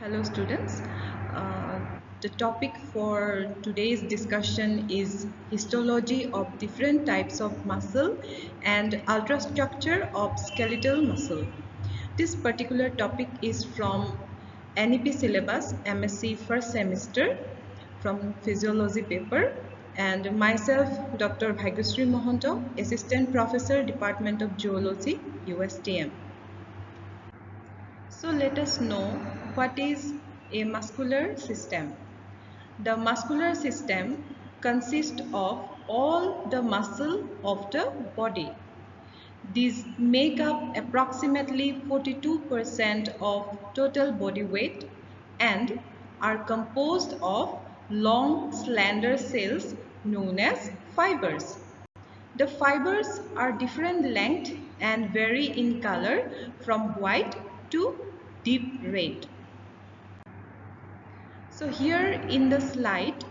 Hello students. The topic for today's discussion is histology of different types of muscle and ultrastructure of skeletal muscle. This particular topic is from NEP syllabus MSc first semester from physiology paper, and myself Dr. Bhagyashree Mohanto, Assistant Professor, Department of Zoology, USTM. So let us know what is a muscular system. The muscular system consists of all the muscle of the body. These make up approximately 42% of total body weight and are composed of long, slender cells known as fibers. The fibers are different length and vary in color from white to deep red. So here in the slide,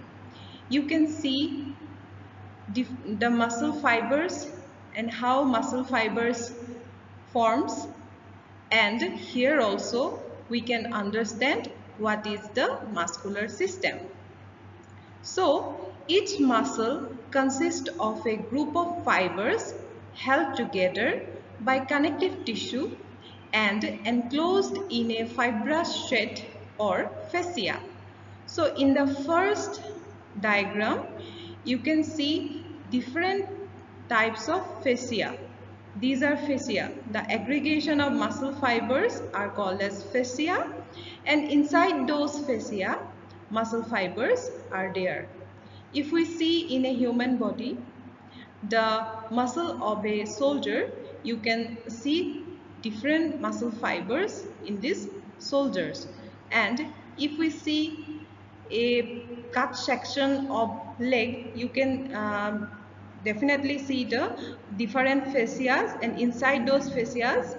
you can see the muscle fibers and how muscle fibers forms, and here also we can understand what is the muscular system. So each muscle consists of a group of fibers held together by connective tissue and enclosed in a fibrous sheath or fascia. So in the first diagram, you can see different types of fascia. These are fascia. The aggregation of muscle fibers are called as fascia, and inside those fascia, muscle fibers are there. If we see in a human body, the muscle of a soldier, you can see different muscle fibers in these soldiers. And if we see a cut section of leg, you can definitely see the different fascias, and inside those fascias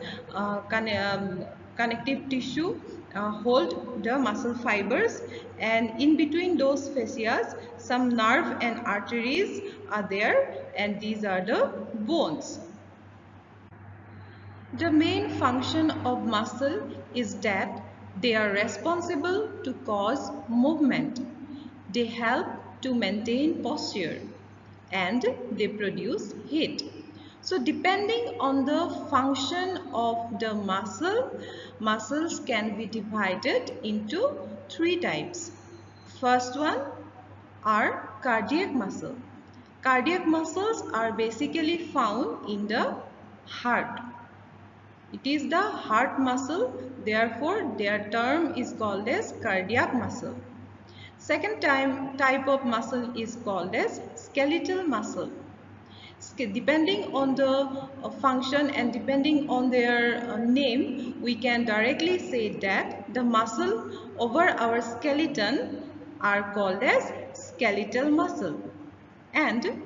connective tissue hold the muscle fibers, and in between those fascias some nerve and arteries are there, and these are the bones. The main function of muscle is that they are responsible to cause movement. They help to maintain posture and they produce heat. So depending on the function of the muscle, muscles can be divided into three types. First one are cardiac muscle. Cardiac muscles are basically found in the heart. It is the heart muscle, therefore their term is called as cardiac muscle. Second type of muscle is called as skeletal muscle. Depending on the function and depending on their name, we can directly say that the muscle over our skeleton are called as skeletal muscle. And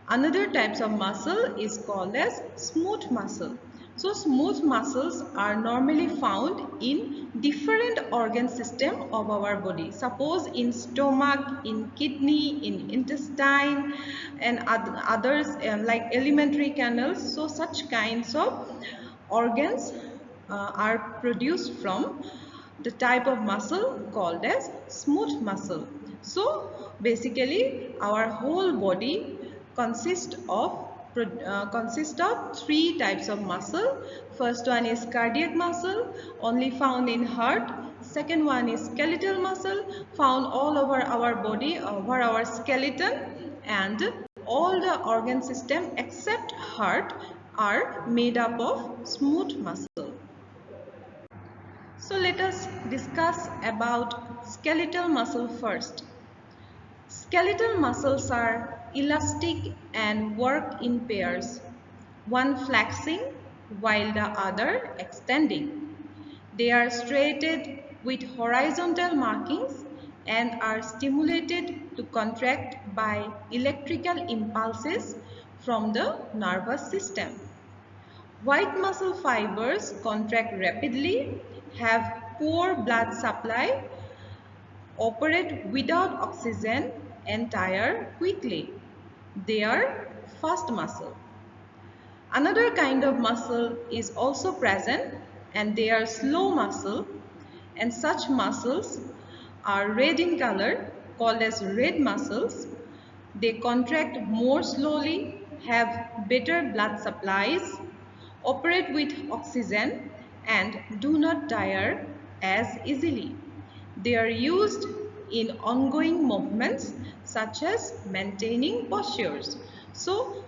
another types of muscle is called as smooth muscle. So smooth muscles are normally found in different organ system of our body. Suppose in stomach, in kidney, in intestine, and others like alimentary canals. So such kinds of organs are produced from the type of muscle called as smooth muscle. So basically our whole body consists of three types of muscle. First one is cardiac muscle, only found in heart. Second one is skeletal muscle, found all over our body, over our skeleton, and all the organ system except heart are made up of smooth muscle. So let us discuss about skeletal muscle first. Skeletal muscles are elastic and work in pairs, one flexing while the other extending. They are striated with horizontal markings and are stimulated to contract by electrical impulses from the nervous system. White muscle fibers contract rapidly, have poor blood supply, operate without oxygen, and tire quickly. They are fast muscle. Another kind of muscle is also present, and they are slow muscle, and such muscles are red in color, called as red muscles. They contract more slowly, have better blood supplies, operate with oxygen, and do not tire as easily. They are used in ongoing movements such as maintaining postures. So,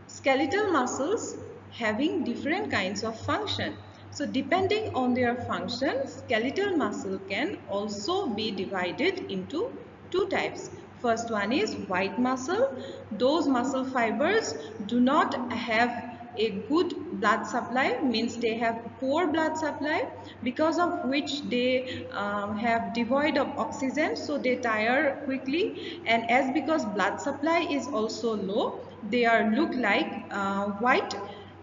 skeletal muscles having different kinds of function. So depending on their function, skeletal muscle can also be divided into two types. First one is white muscle. Those muscle fibers do not have a good blood supply, means they have poor blood supply, because of which they have devoid of oxygen, so they tire quickly, and as because blood supply is also low, they are look like white.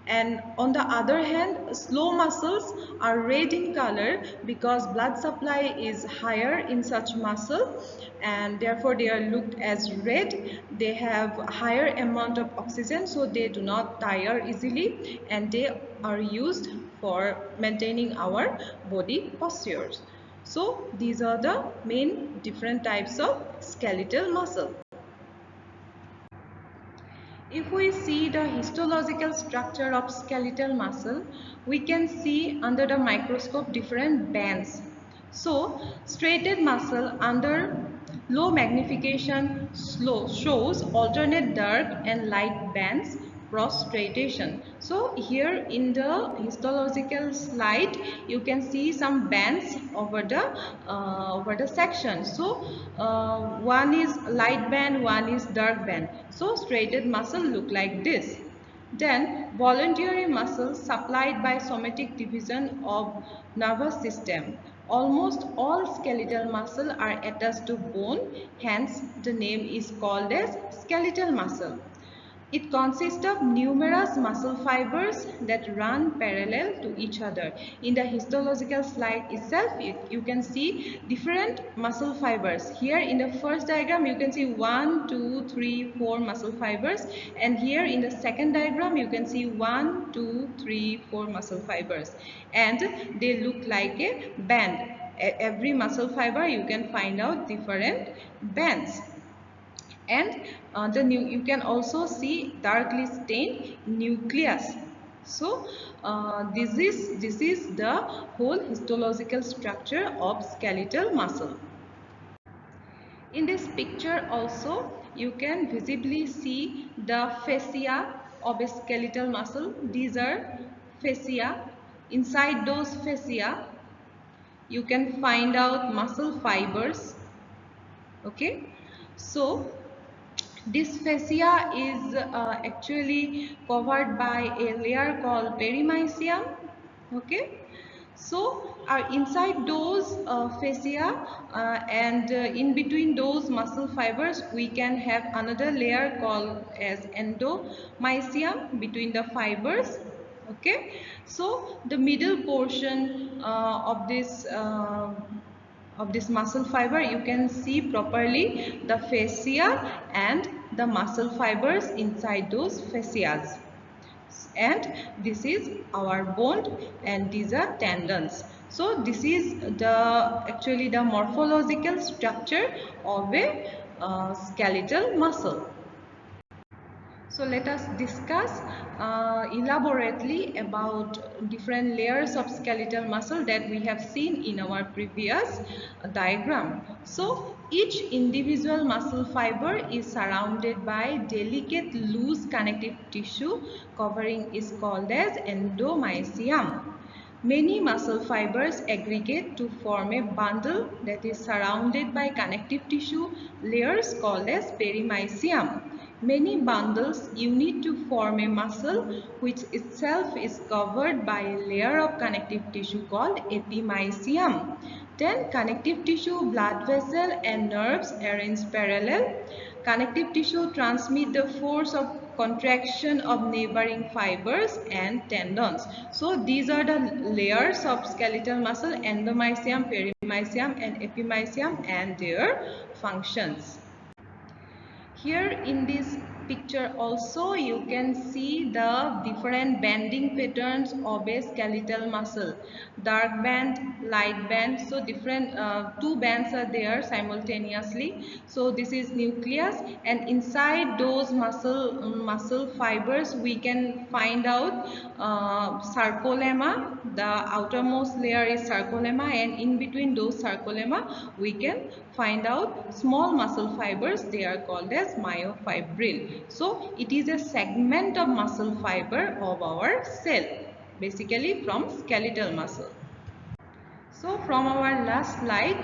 And on the other hand, slow muscles are red in color because blood supply is higher in such muscle, and therefore they are looked as red. They have higher amount of oxygen, so they do not tire easily, and they are used for maintaining our body postures. So these are the main different types of skeletal muscle. If we see the histological structure of skeletal muscle, we can see under the microscope different bands. So, striated muscle under low magnification shows alternate dark and light bands cross striation. So here in the histological slide, you can see some bands over the section. So one is light band, one is dark band. So striated muscle look like this. Then voluntary muscles supplied by somatic division of nervous system. Almost all skeletal muscle are attached to bone, hence the name is called as skeletal muscle. It consists of numerous muscle fibers that run parallel to each other. In the histological slide itself, you can see different muscle fibers. Here in the first diagram, you can see 1, 2, 3, 4 muscle fibers. And here in the second diagram, you can see 1, 2, 3, 4 muscle fibers. And they look like a band. Every muscle fiber, you can find out different bands. And you can also see darkly stained nucleus. So this is the whole histological structure of skeletal muscle. In this picture also you can visibly see the fascia of a skeletal muscle. These are fascia. Inside those fascia you can find out muscle fibers. Okay, so this fascia is actually covered by a layer called perimysium. Okay, so inside those fascia and in between those muscle fibers, we can have another layer called as endomysium between the fibers. Okay, so the middle portion of this muscle fiber, you can see properly the fascia and the muscle fibers inside those fascias. And this is our bone and these are tendons. So this is actually the morphological structure of a skeletal muscle. So let us discuss elaborately about different layers of skeletal muscle that we have seen in our previous diagram. So each individual muscle fiber is surrounded by delicate loose connective tissue covering is called as endomysium. Many muscle fibers aggregate to form a bundle that is surrounded by connective tissue layers called as perimysium. Many bundles unite to form a muscle which itself is covered by a layer of connective tissue called epimysium. Then connective tissue, blood vessel and nerves arrange parallel. Connective tissue transmit the force of contraction of neighboring fibers and tendons. So these are the layers of skeletal muscle: endomysium, perimysium and epimysium, and their functions. Here in this picture also you can see the different bending patterns of a skeletal muscle. Dark band, light band, so different two bands are there simultaneously. So this is nucleus, and inside those muscle fibers we can find out sarcolemma. The outermost layer is sarcolemma, and in between those sarcolemma we can find out small muscle fibers. They are called as myofibril. So it is a segment of muscle fiber of our cell, basically from skeletal muscle. So from our last slide,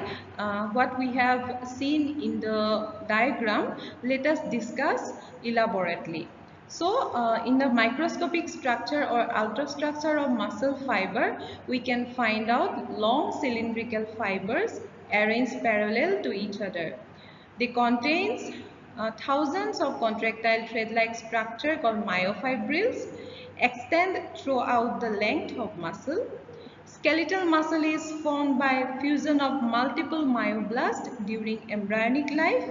what we have seen in the diagram, let us discuss elaborately. So in the microscopic structure or ultrastructure of muscle fiber, we can find out long cylindrical fibers arranged parallel to each other. They contains thousands of contractile thread-like structure called myofibrils extend throughout the length of muscle. Skeletal muscle is formed by fusion of multiple myoblasts during embryonic life,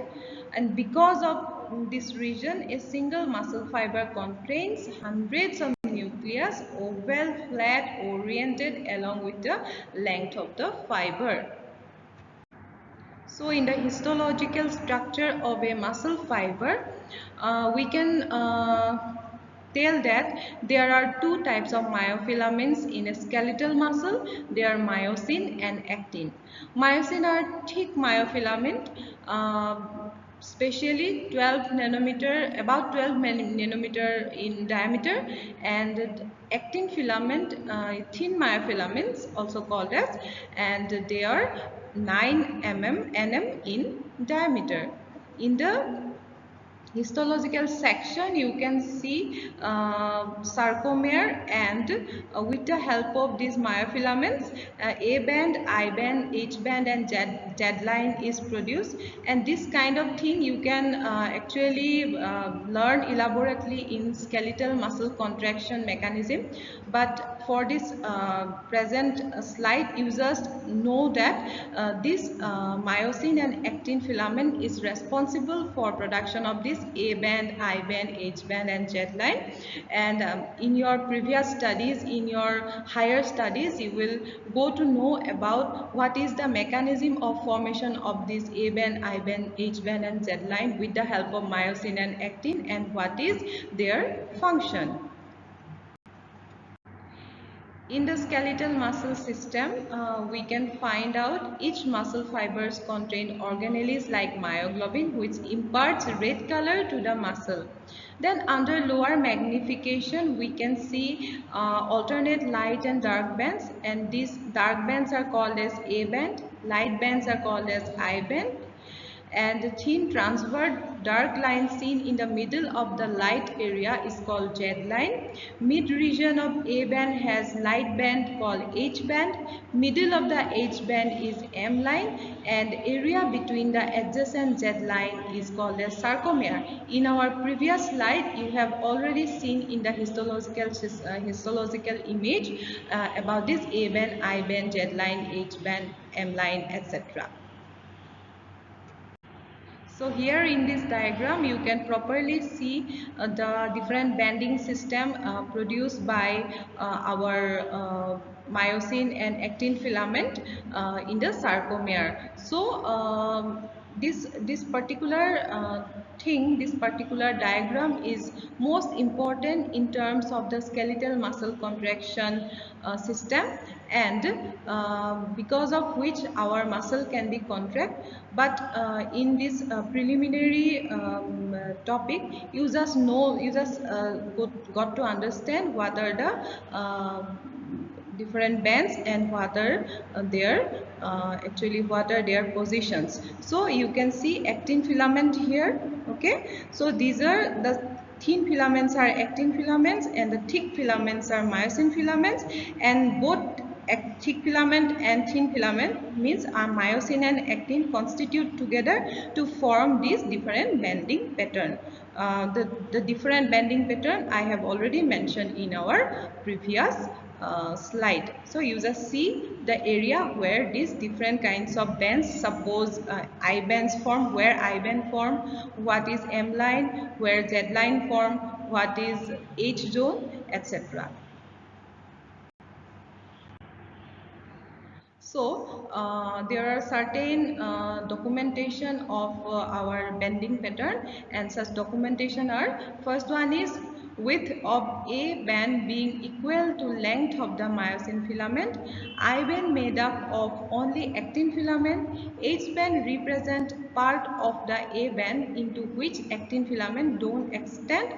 and because of this region, a single muscle fiber contains hundreds of nucleus, oval, flat, oriented along with the length of the fiber. So in the histological structure of a muscle fiber, we can tell that there are two types of myofilaments in a skeletal muscle. They are myosin and actin. Myosin are thick myofilament, especially 12 nanometer, about 12 nanometer in diameter, and actin filament, thin myofilaments also called as, and they are 9 nm in diameter. In the histological section you can see sarcomere, and with the help of these myofilaments A band, I band, H band and Z line is produced, and this kind of thing you can actually learn elaborately in skeletal muscle contraction mechanism, but for this present slide you just know that this myosin and actin filament is responsible for production of this A band, I band, H band and Z line, and in your previous studies, in your higher studies, you will go to know about what is the mechanism of formation of this A band, I band, H band and Z line with the help of myosin and actin, and what is their function. In the skeletal muscle system, we can find out each muscle fibers contain organelles like myoglobin, which imparts red color to the muscle. Then under lower magnification, we can see alternate light and dark bands, and these dark bands are called as A band, light bands are called as I band, and the thin transverse dark line seen in the middle of the light area is called Z line. Mid region of A band has light band called H band. Middle of the H band is M line, and area between the adjacent Z line is called as sarcomere. In our previous slide, you have already seen in the histological image about this A band, I band, Z line, H band, M line, etc. So here in this diagram you can properly see the different banding system produced by our myosin and actin filament in the sarcomere. So this particular this particular diagram is most important in terms of the skeletal muscle contraction system, and because of which our muscle can be contract. But in this preliminary topic, you just know, you just got to understand what are the different bands and what are their actually what are their positions. So you can see actin filament here. Okay, so these are the thin filaments are actin filaments and the thick filaments are myosin filaments, and both thick filament and thin filament means myosin and actin constitute together to form these different bending pattern. The different bending pattern I have already mentioned in our previous slide. So you just see the area where these different kinds of bands, suppose I bands form, where I band form, what is M line, where Z line form, what is H zone, etc. So there are certain documentation of our bending pattern, and such documentation are: first one is width of A band being equal to length of the myosin filament, I band made up of only actin filament, H band represent part of the A band into which actin filament don't extend,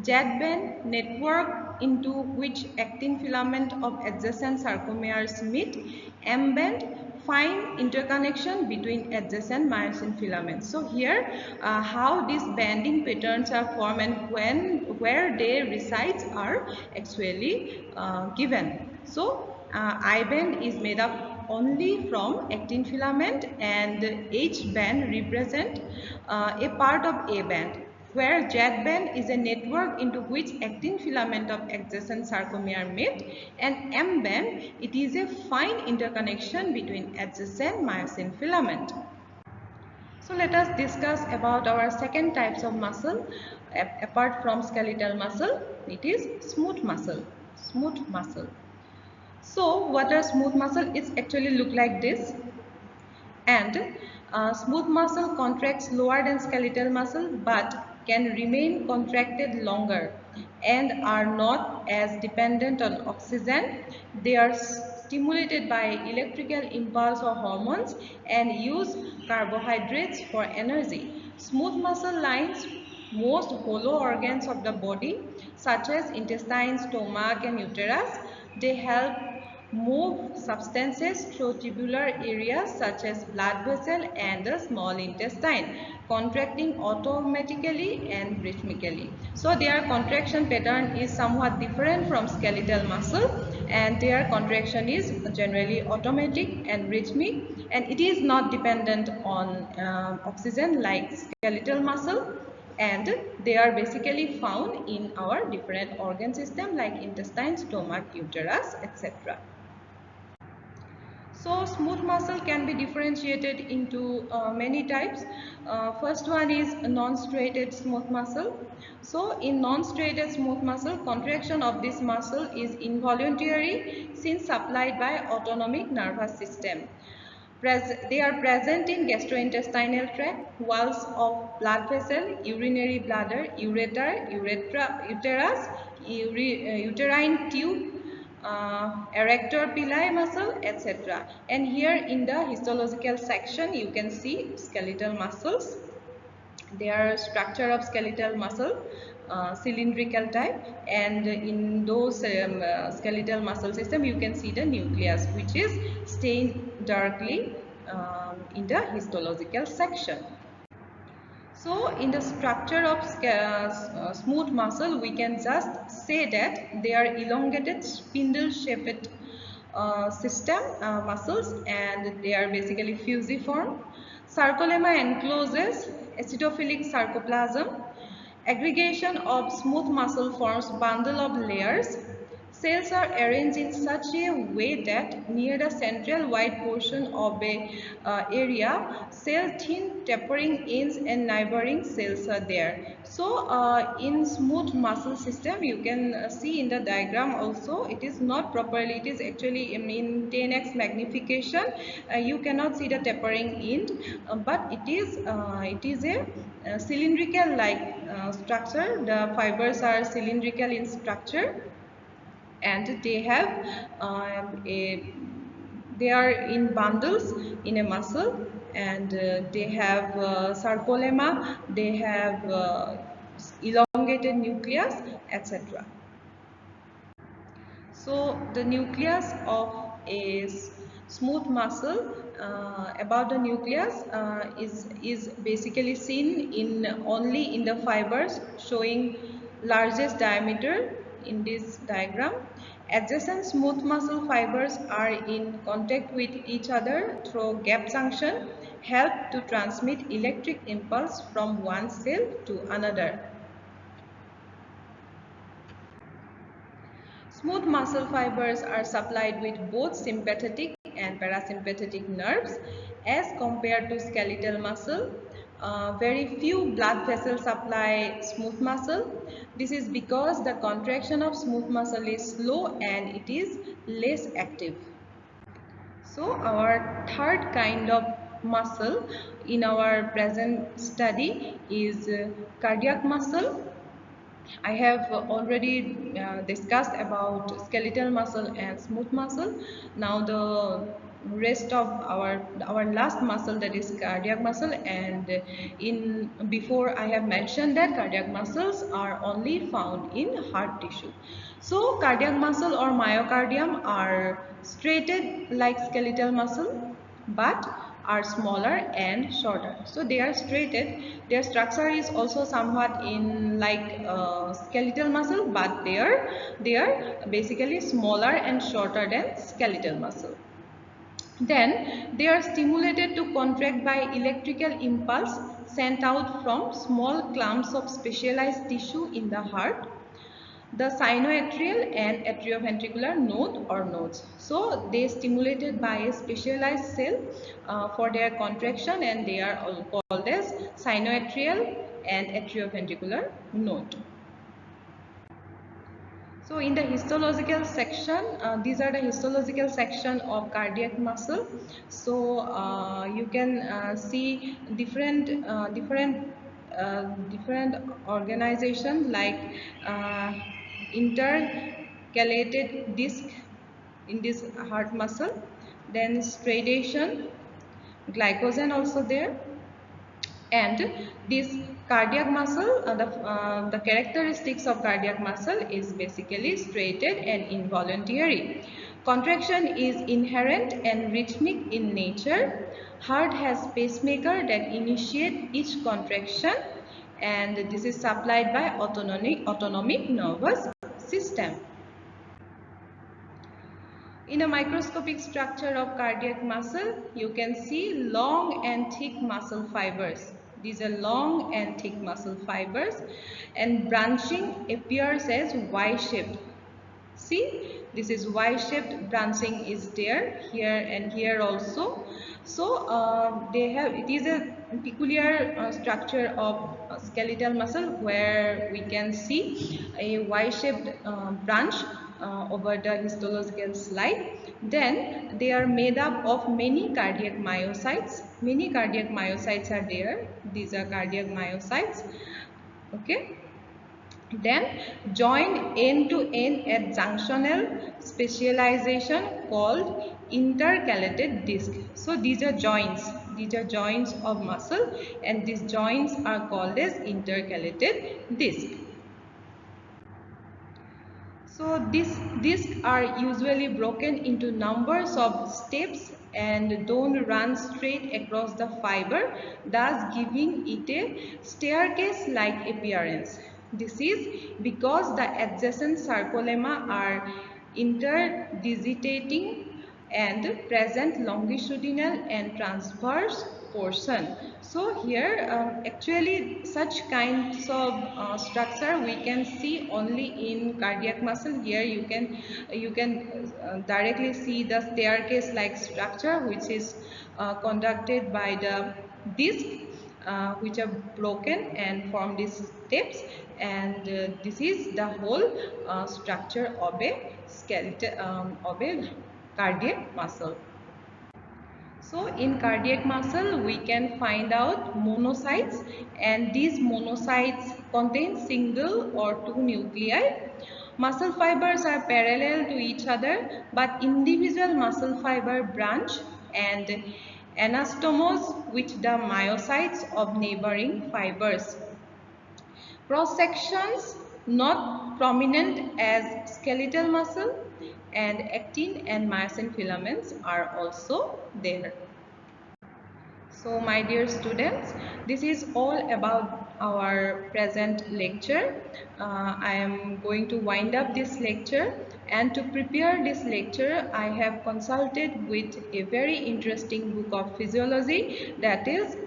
Z-band network into which actin filament of adjacent sarcomeres meet, M-band fine interconnection between adjacent myosin filaments. So here how these banding patterns are formed and where they reside are actually given. So I-band is made up only from actin filament, and H band represent a part of A band, where Z band is a network into which actin filament of adjacent sarcomere meet, and M band, it is a fine interconnection between adjacent myosin filament. So let us discuss about our second types of muscle. Apart from skeletal muscle, it is smooth muscle. Smooth muscle. So what are smooth muscle? It actually look like this, and smooth muscle contracts lower than skeletal muscle but can remain contracted longer and are not as dependent on oxygen. They are stimulated by electrical impulse or hormones and use carbohydrates for energy. Smooth muscle lines most hollow organs of the body such as intestine, stomach and uterus. They help move substances through tubular areas such as blood vessel and the small intestine, contracting automatically and rhythmically. So their contraction pattern is somewhat different from skeletal muscle, and their contraction is generally automatic and rhythmic, and it is not dependent on oxygen like skeletal muscle, and they are basically found in our different organ system like intestine, stomach, uterus, etc. So smooth muscle can be differentiated into many types. First one is non-striated smooth muscle. So in non-striated smooth muscle, contraction of this muscle is involuntary since supplied by autonomic nervous system. They are present in gastrointestinal tract, walls of blood vessel, urinary bladder, uterus, uterine tube, erector pili muscle, etc. And here in the histological section, you can see skeletal muscles. Their structure of skeletal muscle, cylindrical type, and in those skeletal muscle system you can see the nucleus, which is stained darkly in the histological section. So in the structure of smooth muscle, we can just say that they are elongated spindle shaped system muscles, and they are basically fusiform. Sarcolemma encloses acidophilic sarcoplasm. Aggregation of smooth muscle forms bundle of layers. Cells are arranged in such a way that near the central wide portion of a area, cell thin tapering ends and neighboring cells are there. So in smooth muscle system, you can see in the diagram also, it is not properly, it is actually in 10x magnification. You cannot see the tapering end, but it is a cylindrical like structure. The fibers are cylindrical in structure, and they have they are in bundles in a muscle, and they have sarcolemma, they have elongated nucleus, etc. So the nucleus of a smooth muscle, about the nucleus is basically seen in only in the fibers showing largest diameter in this diagram. Adjacent smooth muscle fibers are in contact with each other through gap junction, help to transmit electric impulse from one cell to another. Smooth muscle fibers are supplied with both sympathetic and parasympathetic nerves as compared to skeletal muscle. Very few blood vessels supply smooth muscle. This is because the contraction of smooth muscle is slow and it is less active. So our third kind of muscle in our present study is cardiac muscle. I have already discussed about skeletal muscle and smooth muscle. Now the rest of our last muscle, that is cardiac muscle, and in before I have mentioned that cardiac muscles are only found in heart tissue. So cardiac muscle or myocardium are straighted like skeletal muscle but are smaller and shorter. So they are straighted. Their structure is also somewhat in like skeletal muscle, but they are basically smaller and shorter than skeletal muscle. Then they are stimulated to contract by electrical impulse sent out from small clumps of specialized tissue in the heart, the sinoatrial and atrioventricular node or nodes. So they stimulated by a specialized cell for their contraction, and they are all called as sinoatrial and atrioventricular node. So in the histological section, these are the histological section of cardiac muscle. So you can see different organization like uh, intercalated disc in this heart muscle, then striation, glycogen also there, and this cardiac muscle, the characteristics of cardiac muscle is basically straighted and involuntary. Contraction is inherent and rhythmic in nature. Heart has pacemaker that initiate each contraction, and this is supplied by autonomic nervous system. In a microscopic structure of cardiac muscle, you can see long and thick muscle fibers. These are long and thick muscle fibers, and branching appears as Y-shaped. See, this is Y-shaped branching is there, here and here also. So they have, it is a peculiar structure of skeletal muscle where we can see a Y-shaped branch over the histological slide. Then they are made up of many cardiac myocytes. Many cardiac myocytes are there. These are cardiac myocytes. Okay. Then join end to end at junctional specialization called intercalated disc. So these are joints. These are joints of muscle, and these joints are called as intercalated disc. So these discs are usually broken into numbers of steps and don't run straight across the fiber, thus giving it a staircase-like appearance. This is because the adjacent sarcolemma are interdigitating and present longitudinal and transverse portion. So here actually such kinds of structure we can see only in cardiac muscle. Here you can directly see the staircase like structure which is conducted by the disc which are broken and form these steps, and this is the whole structure of a skeleton of a cardiac muscle. So in cardiac muscle we can find out monocytes, and these monocytes contain single or two nuclei. Muscle fibers are parallel to each other, but individual muscle fiber branch and anastomose with the myocytes of neighboring fibers. Cross sections not prominent as skeletal muscle, and actin and myosin filaments are also there. So my dear students, this is all about our present lecture. I am going to wind up this lecture, and to prepare this lecture I have consulted with a very interesting book of physiology, that is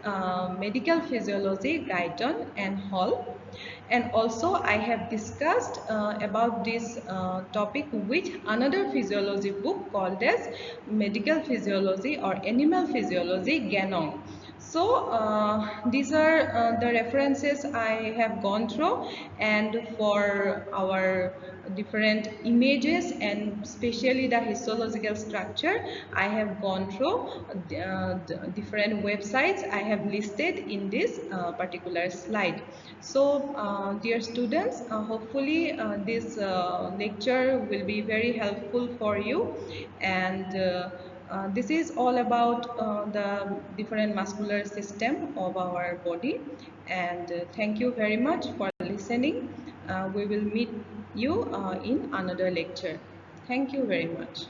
Medical Physiology, Guyton and Hall. And also I have discussed about this topic with another physiology book called as Medical Physiology or Animal Physiology, Ganong. So these are the references I have gone through, and for our different images and especially the histological structure, I have gone through the different websites I have listed in this particular slide. So dear students, hopefully this lecture will be very helpful for you, and this is all about the different muscular system of our body. And thank you very much for listening. We will meet you in another lecture. Thank you very much.